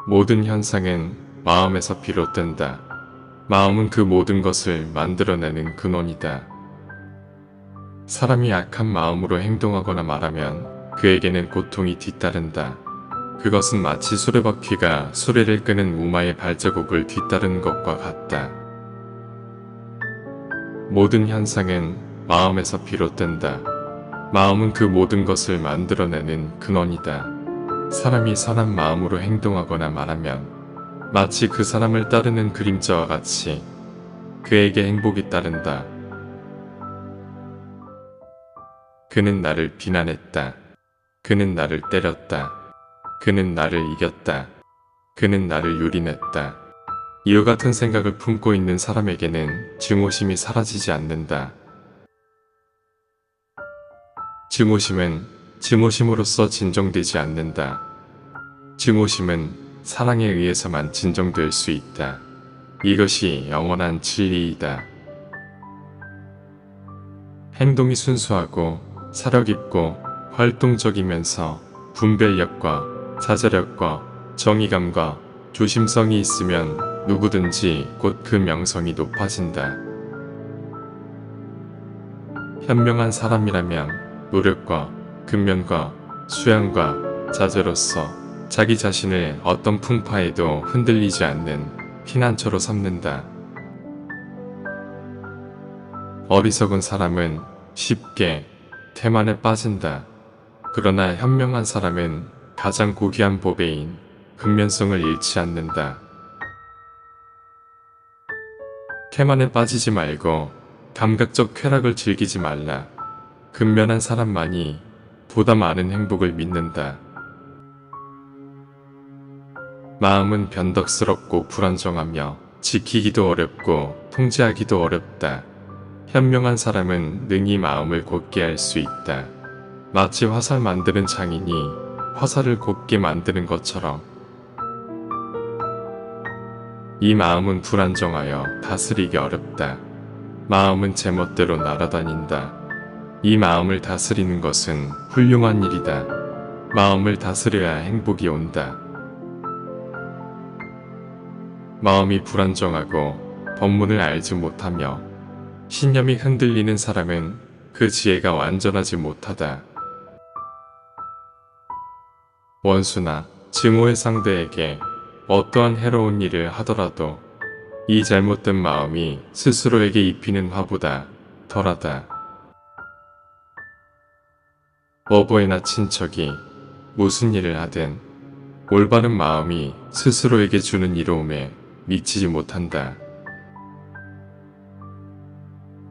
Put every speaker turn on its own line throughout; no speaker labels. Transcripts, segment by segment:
모든 현상은 마음에서 비롯된다. 마음은 그 모든 것을 만들어내는 근원이다. 사람이 악한 마음으로 행동하거나 말하면 그에게는 고통이 뒤따른다. 그것은 마치 수레바퀴가 수레를 끄는 무마의 발자국을 뒤따르는 것과 같다. 모든 현상은 마음에서 비롯된다. 마음은 그 모든 것을 만들어내는 근원이다. 사람이 선한 마음으로 행동하거나 말하면 마치 그 사람을 따르는 그림자와 같이 그에게 행복이 따른다. 그는 나를 비난했다. 그는 나를 때렸다. 그는 나를 이겼다. 그는 나를 유린했다. 이와 같은 생각을 품고 있는 사람에게는 증오심이 사라지지 않는다. 증오심은 증오심으로서 진정되지 않는다. 증오심은 사랑에 의해서만 진정될 수 있다. 이것이 영원한 진리이다. 행동이 순수하고 사력 있고 활동적이면서 분별력과 자제력과 정의감과 조심성이 있으면 누구든지 곧 그 명성이 높아진다. 현명한 사람이라면 노력과 근면과 수양과 자제로서 자기 자신을 어떤 풍파에도 흔들리지 않는 피난처로 삼는다. 어리석은 사람은 쉽게 태만에 빠진다. 그러나 현명한 사람은 가장 고귀한 보배인 근면성을 잃지 않는다. 태만에 빠지지 말고 감각적 쾌락을 즐기지 말라. 근면한 사람만이 보다 많은 행복을 믿는다. 마음은 변덕스럽고 불안정하며 지키기도 어렵고 통제하기도 어렵다. 현명한 사람은 능히 마음을 곧게 할 수 있다. 마치 화살 만드는 장인이 화살을 곧게 만드는 것처럼 이 마음은 불안정하여 다스리기 어렵다. 마음은 제멋대로 날아다닌다. 이 마음을 다스리는 것은 훌륭한 일이다. 마음을 다스려야 행복이 온다. 마음이 불안정하고 법문을 알지 못하며 신념이 흔들리는 사람은 그 지혜가 완전하지 못하다. 원수나 증오의 상대에게 어떠한 해로운 일을 하더라도 이 잘못된 마음이 스스로에게 입히는 화보다 덜하다. 어부이나 친척이 무슨 일을 하든 올바른 마음이 스스로에게 주는 이로움에 미치지 못한다.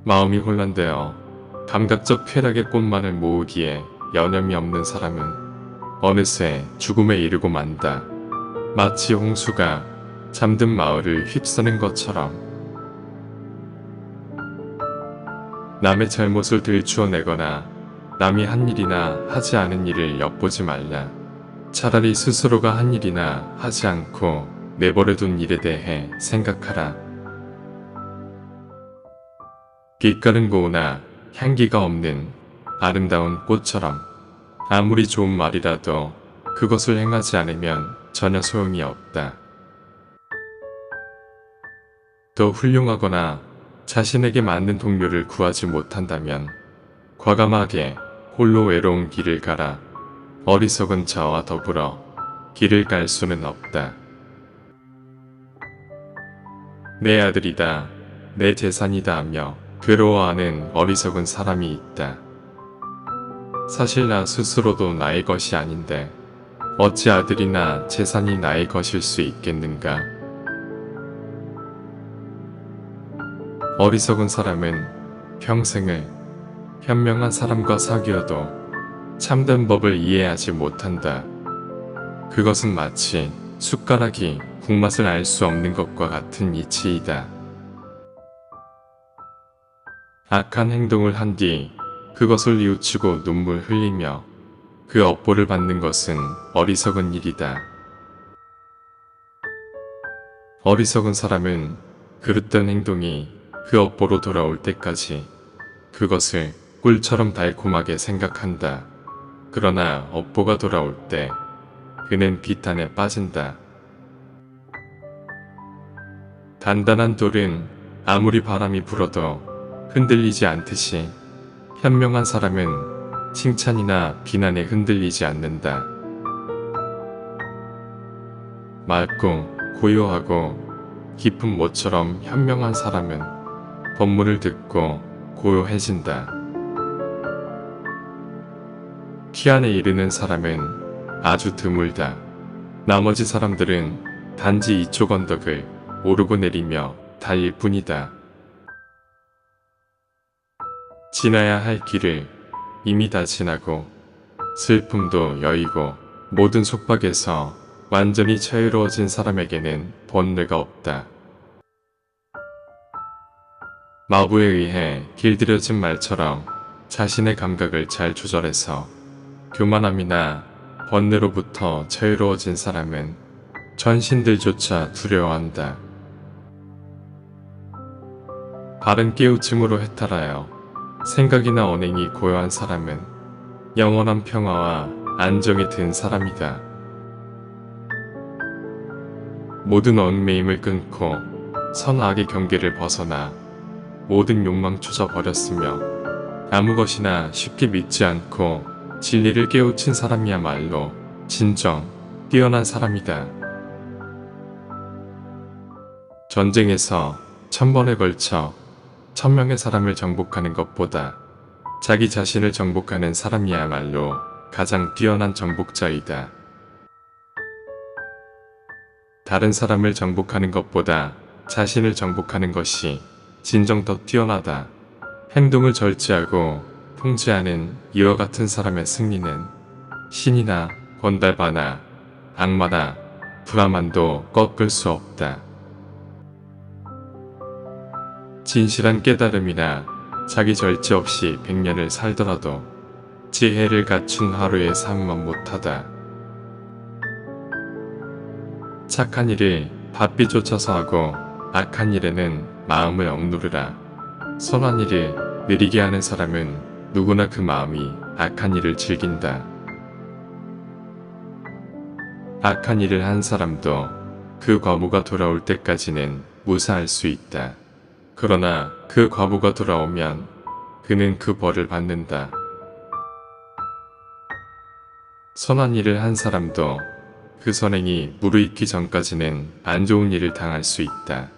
마음이 혼란되어 감각적 쾌락의 꽃만을 모으기에 여념이 없는 사람은 어느새 죽음에 이르고 만다. 마치 홍수가 잠든 마을을 휩쓰는 것처럼 남의 잘못을 들추어내거나 남이 한 일이나 하지 않은 일을 엿보지 말라. 차라리 스스로가 한 일이나 하지 않고 내버려둔 일에 대해 생각하라. 빛가는 고우나 향기가 없는 아름다운 꽃처럼 아무리 좋은 말이라도 그것을 행하지 않으면 전혀 소용이 없다. 더 훌륭하거나 자신에게 맞는 동료를 구하지 못한다면 과감하게 홀로 외로운 길을 가라. 어리석은 자와 더불어 길을 갈 수는 없다. 내 아들이다, 내 재산이다 하며 괴로워하는 어리석은 사람이 있다. 사실 나 스스로도 나의 것이 아닌데 어찌 아들이나 재산이 나의 것일 수 있겠는가? 어리석은 사람은 평생을 현명한 사람과 사귀어도 참된 법을 이해하지 못한다. 그것은 마치 숟가락이 국맛을 알 수 없는 것과 같은 이치이다. 악한 행동을 한 뒤 그것을 뉘우치고 눈물 흘리며 그 업보를 받는 것은 어리석은 일이다. 어리석은 사람은 그릇된 행동이 그 업보로 돌아올 때까지 그것을 꿀처럼 달콤하게 생각한다. 그러나 업보가 돌아올 때 그는 비탄에 빠진다. 단단한 돌은 아무리 바람이 불어도 흔들리지 않듯이 현명한 사람은 칭찬이나 비난에 흔들리지 않는다. 맑고 고요하고 깊은 모처럼 현명한 사람은 법문을 듣고 고요해진다. 키 안에 이르는 사람은 아주 드물다. 나머지 사람들은 단지 이쪽 언덕을 오르고 내리며 달릴 뿐이다. 지나야 할 길을 이미 다 지나고 슬픔도 여의고 모든 속박에서 완전히 자유로워진 사람에게는 번뇌가 없다. 마부에 의해 길들여진 말처럼 자신의 감각을 잘 조절해서 교만함이나 번뇌로부터 자유로워진 사람은 전신들조차 두려워한다. 바른 깨우침으로 해탈하여 생각이나 언행이 고요한 사람은 영원한 평화와 안정에 든 사람이다. 모든 얽매임을 끊고 선악의 경계를 벗어나 모든 욕망 조져버렸으며 아무 것이나 쉽게 믿지 않고 진리를 깨우친 사람이야말로 진정 뛰어난 사람이다. 전쟁에서 1000번에 걸쳐 1000명의 사람을 정복하는 것보다 자기 자신을 정복하는 사람이야말로 가장 뛰어난 정복자이다. 다른 사람을 정복하는 것보다 자신을 정복하는 것이 진정 더 뛰어나다. 행동을 절제하고 통제하는 이와 같은 사람의 승리는 신이나 건달바나 악마나 브라만도 꺾을 수 없다. 진실한 깨달음이나 자기 절제 없이 100년을 살더라도 지혜를 갖춘 하루의 삶만 못하다. 착한 일을 바삐 쫓아서 하고 악한 일에는 마음을 억누르라. 선한 일을 느리게 하는 사람은 누구나 그 마음이 악한 일을 즐긴다. 악한 일을 한 사람도 그 과보가 돌아올 때까지는 무사할 수 있다. 그러나 그 과보가 돌아오면 그는 그 벌을 받는다. 선한 일을 한 사람도 그 선행이 무르익기 전까지는 안 좋은 일을 당할 수 있다.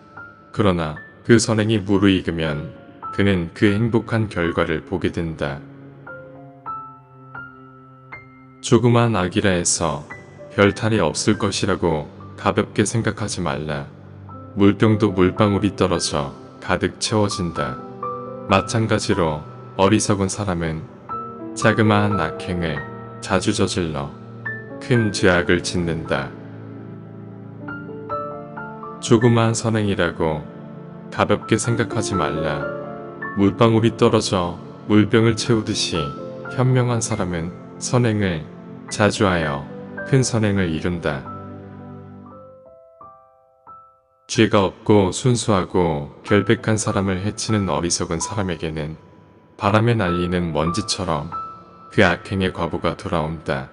그러나 그 선행이 무르익으면 그는 그 행복한 결과를 보게 된다. 조그마한 악이라 해서 별 탈이 없을 것이라고 가볍게 생각하지 말라. 물병도 물방울이 떨어져 가득 채워진다. 마찬가지로 어리석은 사람은 자그마한 악행을 자주 저질러 큰 죄악을 짓는다. 조그마한 선행이라고 가볍게 생각하지 말라. 물방울이 떨어져 물병을 채우듯이 현명한 사람은 선행을 자주 하여 큰 선행을 이룬다. 죄가 없고 순수하고 결백한 사람을 해치는 어리석은 사람에게는 바람에 날리는 먼지처럼 그 악행의 과보가 돌아온다.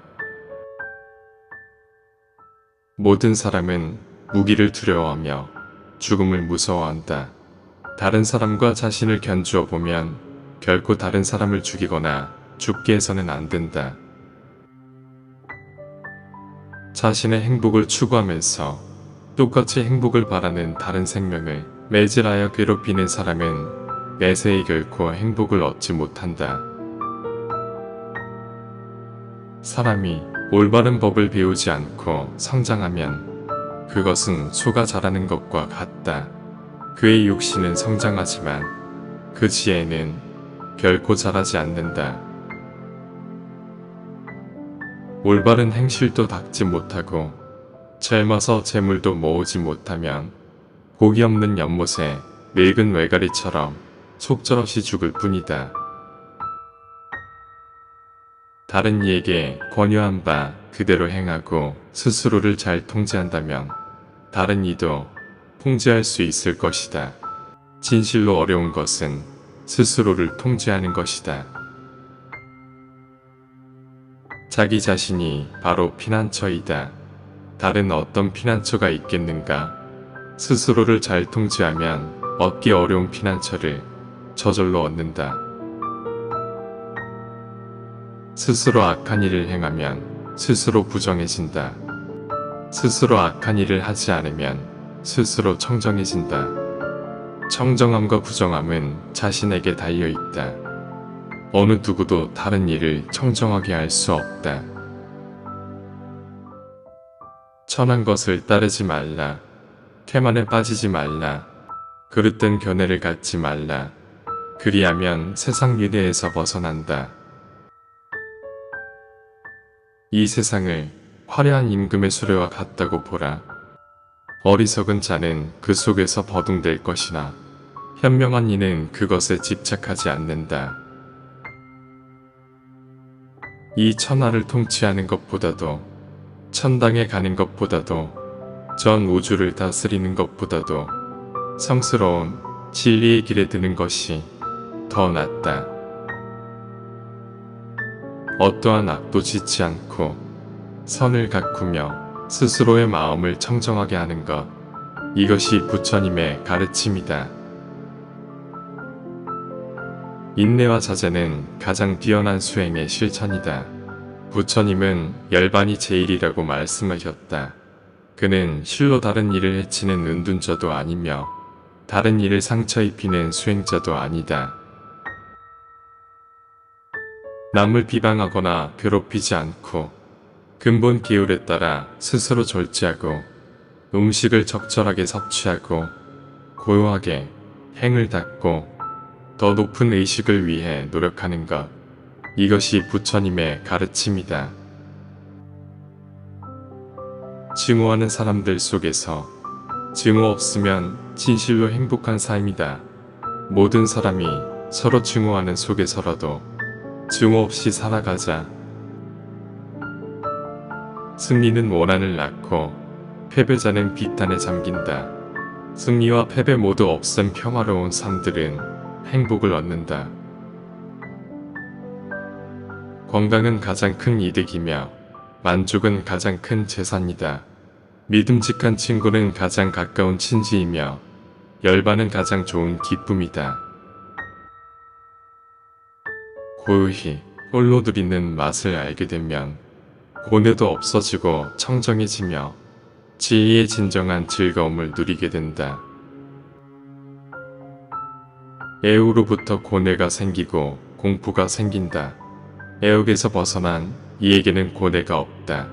모든 사람은 무기를 두려워하며 죽음을 무서워한다. 다른 사람과 자신을 견주어 보면 결코 다른 사람을 죽이거나 죽게 해서는 안 된다. 자신의 행복을 추구하면서 똑같이 행복을 바라는 다른 생명을 매질하여 괴롭히는 사람은 매세히 결코 행복을 얻지 못한다. 사람이 올바른 법을 배우지 않고 성장하면 그것은 소가 자라는 것과 같다. 그의 육신은 성장하지만 그 지혜는 결코 자라지 않는다. 올바른 행실도 닦지 못하고 젊어서 재물도 모으지 못하면 복이 없는 연못에 늙은 외가리처럼 속절없이 죽을 뿐이다. 다른 이에게 권유한 바 그대로 행하고 스스로를 잘 통제한다면 다른 이도 통제할 수 있을 것이다. 진실로 어려운 것은 스스로를 통제하는 것이다. 자기 자신이 바로 피난처이다. 다른 어떤 피난처가 있겠는가? 스스로를 잘 통제하면 얻기 어려운 피난처를 저절로 얻는다. 스스로 악한 일을 행하면 스스로 부정해진다. 스스로 악한 일을 하지 않으면 스스로 청정해진다. 청정함과 부정함은 자신에게 달려있다. 어느 누구도 다른 일을 청정하게 할 수 없다. 천한 것을 따르지 말라. 태만에 빠지지 말라. 그릇된 견해를 갖지 말라. 그리하면 세상 미래에서 벗어난다. 이 세상을 화려한 임금의 수레와 같다고 보라. 어리석은 자는 그 속에서 버둥댈 것이나 현명한 이는 그것에 집착하지 않는다. 이 천하를 통치하는 것보다도, 천당에 가는 것보다도, 전 우주를 다스리는 것보다도 성스러운 진리의 길에 드는 것이 더 낫다. 어떠한 악도 짓지 않고 선을 가꾸며 스스로의 마음을 청정하게 하는 것, 이것이 부처님의 가르침이다. 인내와 자제는 가장 뛰어난 수행의 실천이다. 부처님은 열반이 제일이라고 말씀하셨다. 그는 실로 다른 이를 해치는 은둔자도 아니며 다른 이를 상처 입히는 수행자도 아니다. 남을 비방하거나 괴롭히지 않고 근본 기율에 따라 스스로 절제하고 음식을 적절하게 섭취하고 고요하게 행을 닦고 더 높은 의식을 위해 노력하는 것, 이것이 부처님의 가르침이다. 증오하는 사람들 속에서 증오 없으면 진실로 행복한 삶이다. 모든 사람이 서로 증오하는 속에서라도 증오 없이 살아가자. 승리는 원한을 낳고 패배자는 비탄에 잠긴다. 승리와 패배 모두 없음 평화로운 삶들은 행복을 얻는다. 건강은 가장 큰 이득이며 만족은 가장 큰 재산이다. 믿음직한 친구는 가장 가까운 친지이며 열반은 가장 좋은 기쁨이다. 고요히 홀로 누리는 맛을 알게 되면 고뇌도 없어지고 청정해지며 지혜의 진정한 즐거움을 누리게 된다. 애우로부터 고뇌가 생기고 공포가 생긴다. 애욕에서 벗어난 이에게는 고뇌가 없다.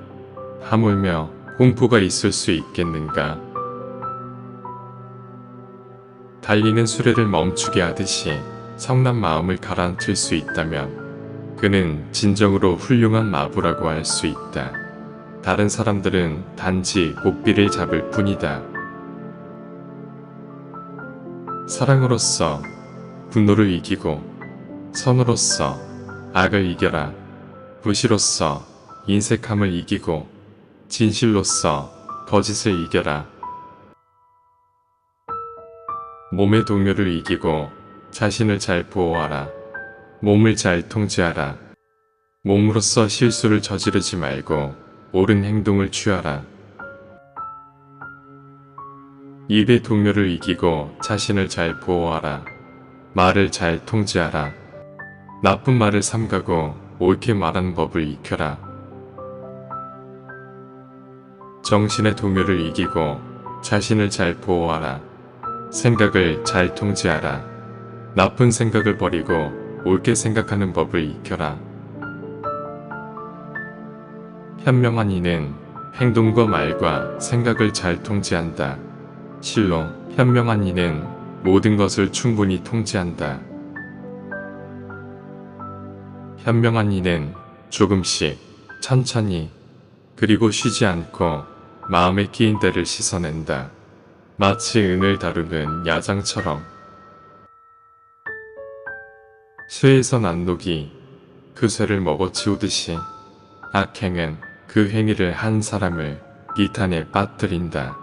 하물며 공포가 있을 수 있겠는가? 달리는 수레를 멈추게 하듯이 성난 마음을 가라앉힐 수 있다면 그는 진정으로 훌륭한 마부라고 할 수 있다. 다른 사람들은 단지 고삐를 잡을 뿐이다. 사랑으로서 분노를 이기고 선으로서 악을 이겨라. 부시로서 인색함을 이기고 진실로서 거짓을 이겨라. 몸의 동요를 이기고 자신을 잘 보호하라. 몸을 잘 통제하라. 몸으로써 실수를 저지르지 말고 옳은 행동을 취하라. 입의 동요를 이기고 자신을 잘 보호하라. 말을 잘 통제하라. 나쁜 말을 삼가고 옳게 말하는 법을 익혀라. 정신의 동요를 이기고 자신을 잘 보호하라. 생각을 잘 통제하라. 나쁜 생각을 버리고 옳게 생각하는 법을 익혀라. 현명한 이는 행동과 말과 생각을 잘 통제한다. 실로 현명한 이는 모든 것을 충분히 통제한다. 현명한 이는 조금씩 천천히 그리고 쉬지 않고 마음에 끼인 때를 씻어낸다. 마치 은을 다루는 야장처럼. 쇠에서 난 녹이 그 쇠를 먹어치우듯이 악행은 그 행위를 한 사람을 이탄에 빠뜨린다.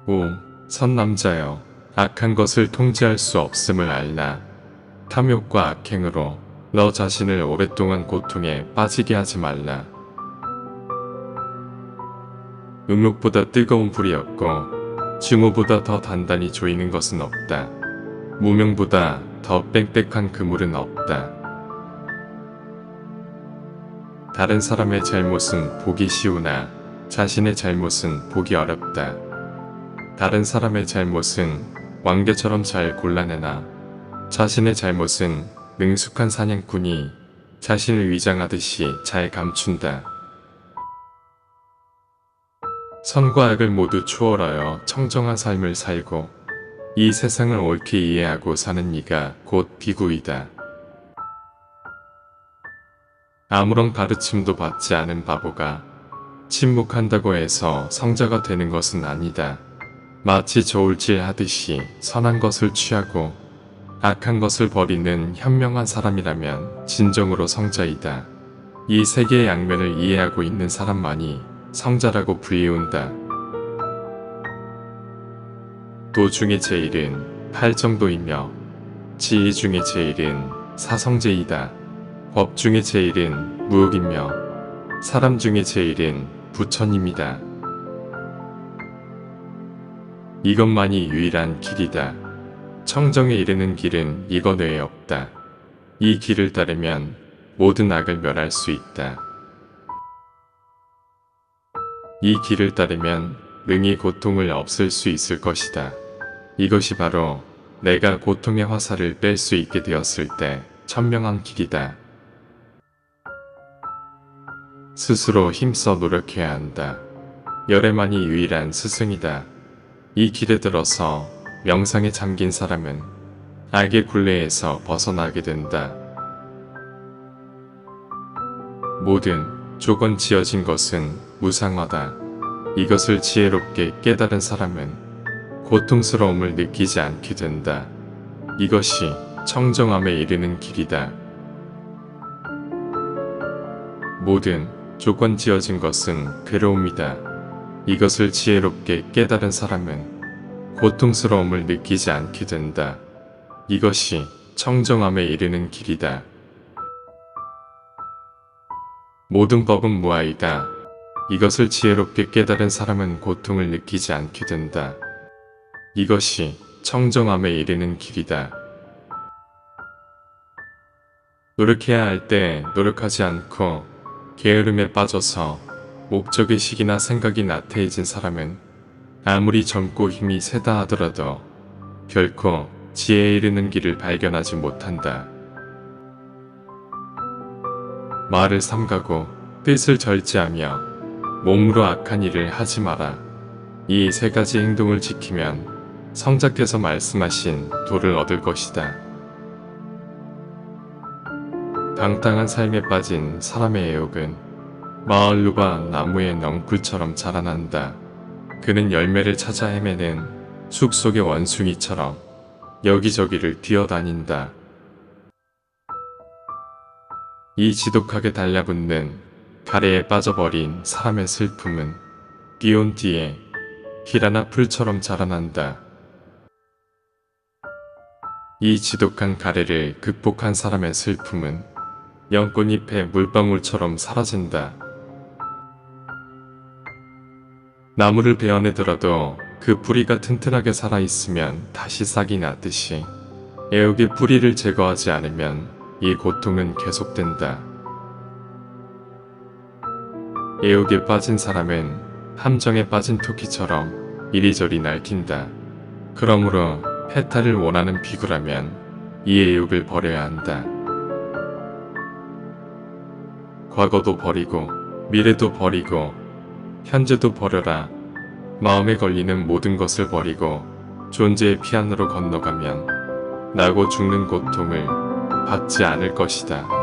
오, 선남자여, 악한 것을 통제할 수 없음을 알라. 탐욕과 악행으로 너 자신을 오랫동안 고통에 빠지게 하지 말라. 음욕보다 뜨거운 불이 없고 증오보다 더 단단히 조이는 것은 없다. 무명보다 더 빽빽한 그물은 없다. 다른 사람의 잘못은 보기 쉬우나 자신의 잘못은 보기 어렵다. 다른 사람의 잘못은 왕개처럼 잘 골라내나 자신의 잘못은 능숙한 사냥꾼이 자신을 위장하듯이 잘 감춘다. 선과 악을 모두 추월하여 청정한 삶을 살고 이 세상을 옳게 이해하고 사는 이가 곧 비구이다. 아무런 가르침도 받지 않은 바보가 침묵한다고 해서 성자가 되는 것은 아니다. 마치 저울질 하듯이 선한 것을 취하고 악한 것을 버리는 현명한 사람이라면 진정으로 성자이다. 이 세계의 양면을 이해하고 있는 사람만이 성자라고 불리운다. 도 중에 제일은 팔정도이며 지혜 중에 제일은 사성제이다. 법 중에 제일은 무욕이며 사람 중에 제일은 부처님이다. 이것만이 유일한 길이다. 청정에 이르는 길은 이것 외에 없다. 이 길을 따르면 모든 악을 멸할 수 있다. 이 길을 따르면 능히 고통을 없앨 수 있을 것이다. 이것이 바로 내가 고통의 화살을 뺄 수 있게 되었을 때 천명한 길이다. 스스로 힘써 노력해야 한다. 열애만이 유일한 스승이다. 이 길에 들어서 명상에 잠긴 사람은 악의 굴레에서 벗어나게 된다. 모든 조건 지어진 것은 무상하다. 이것을 지혜롭게 깨달은 사람은 고통스러움을 느끼지 않게 된다. 이것이 청정함에 이르는 길이다. 모든 조건 지어진 것은 괴로움이다. 이것을 지혜롭게 깨달은 사람은 고통스러움을 느끼지 않게 된다. 이것이 청정함에 이르는 길이다. 모든 법은 무아이다. 이것을 지혜롭게 깨달은 사람은 고통을 느끼지 않게 된다. 이것이 청정함에 이르는 길이다. 노력해야 할 때 노력하지 않고 게으름에 빠져서 목적의식이나 생각이 나태해진 사람은 아무리 젊고 힘이 세다 하더라도 결코 지혜에 이르는 길을 발견하지 못한다. 말을 삼가고 뜻을 절제하며 몸으로 악한 일을 하지 마라. 이 세 가지 행동을 지키면 성자께서 말씀하신 도를 얻을 것이다. 방탕한 삶에 빠진 사람의 애욕은 마을루가 나무의 넝쿨처럼 자라난다. 그는 열매를 찾아 헤매는 숲 속의 원숭이처럼 여기저기를 뛰어다닌다. 이 지독하게 달라붙는 가래에 빠져버린 사람의 슬픔은 비온 뒤에 희라나 풀처럼 자라난다. 이 지독한 가래를 극복한 사람의 슬픔은 연꽃잎의 물방울처럼 사라진다. 나무를 베어내더라도 그 뿌리가 튼튼하게 살아있으면 다시 싹이 나듯이 애욕의 뿌리를 제거하지 않으면 이 고통은 계속된다. 애욕에 빠진 사람은 함정에 빠진 토끼처럼 이리저리 날뛴다. 그러므로 해탈을 원하는 비구라면 이 애욕을 버려야 한다. 과거도 버리고 미래도 버리고 현재도 버려라. 마음에 걸리는 모든 것을 버리고 존재의 피안으로 건너가면 나고 죽는 고통을 받지 않을 것이다.